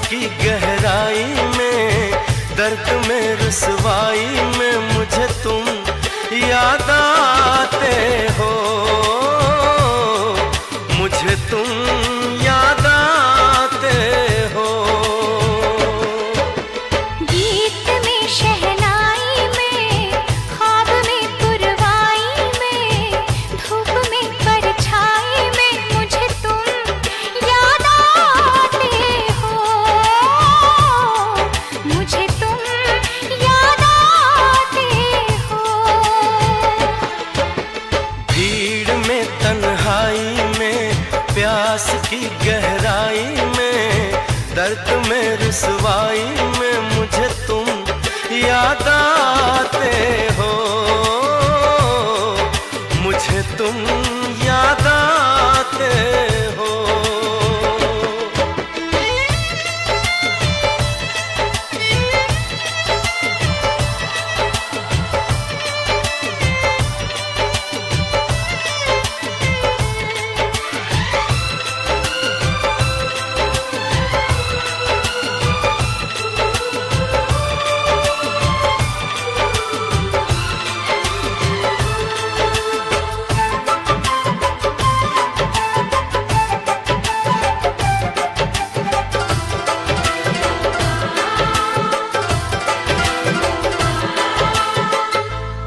की गहराई में, दर्द में रुसवाई में मुझे तुम याद आते हो, मुझे तुम याद आते हो। गीत में शहनाई में, ख्वाब में पुरवाई में, धूप में परछाई में मुझे तुम याद आते हो, मुझे तुम याद आते हो। भीड़ में तन्हाई में, प्यास की गहराई में, दर्द में रुसवाई में मुझे तुम याद आते हो, मुझे तुम याद आते हो।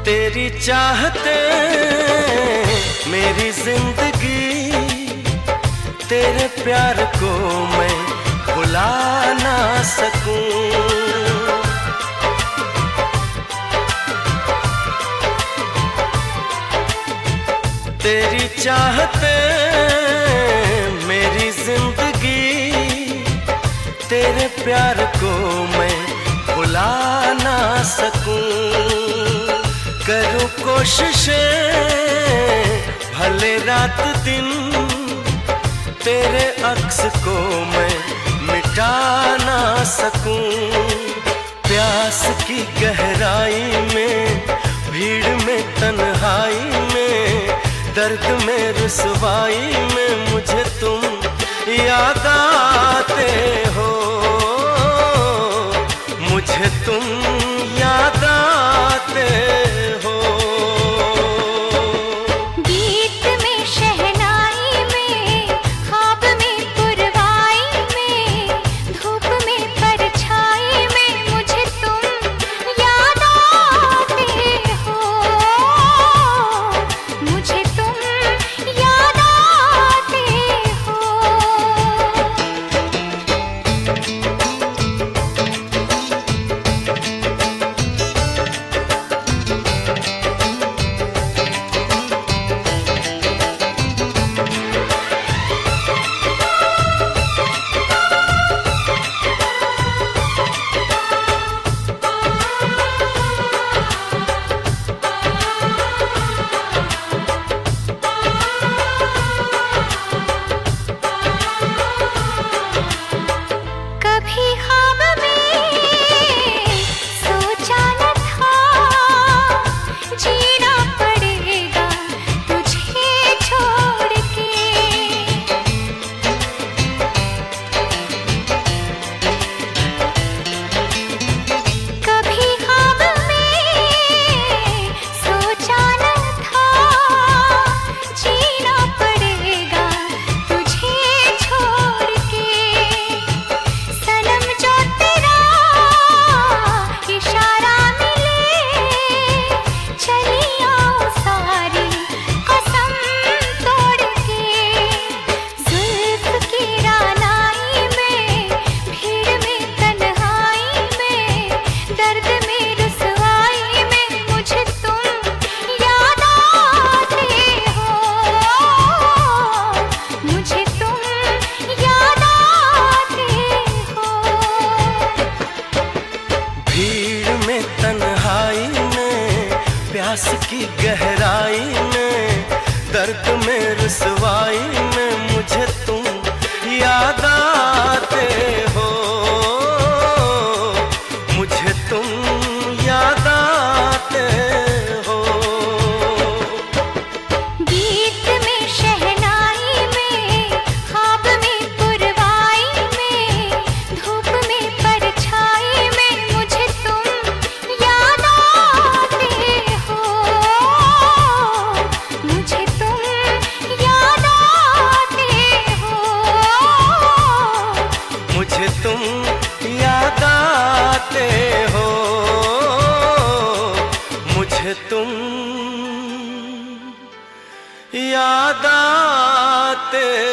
तेरी चाहते मेरी जिंदगी, तेरे प्यार को मैं भुला ना सकूं। तेरी चाहते मेरी जिंदगी, तेरे प्यार को मैं भुला ना सकूं। करूं कोशिशें भले रात दिन, तेरे अक्स को मैं मिटा ना सकूं। प्यास की गहराई में, भीड़ में तन्हाई में, दर्द में रुसवाई में मुझे तुम याद आते हो, मुझे तुम याद आते हो। गीत में शहनाई में, ख्वाब में पुरवाई में, धूप में परछाई में मुझे तुम याद आते हो, मुझे तुम याद आते हो। कभी ख्वाब में सोचा न था, जीना पड़ेगा तुझे छोड़ के। कभी ख्वाब में सोचा न था, जीना पड़ेगा तुझे छोड़ के। सनम जो तेरा इशारा मिले, चली आऊं सारी कसम तोड़ के। जुल्फ की रानाई में, भीड़ में तन्हाई में, दर्द में रुसवाई में मुझे तुम याद आते हो, मुझे तुम याद आते हो। भीड़ में तन्हाई में, प्यास की गहराई में, दर्द में रुसवाई में मुझे तुम याद आते हो, मुझे तुम याद आते हो। गीत में शहनाई में, ख्वाब में पुरवाई में, धूप मुझे तुम याद आते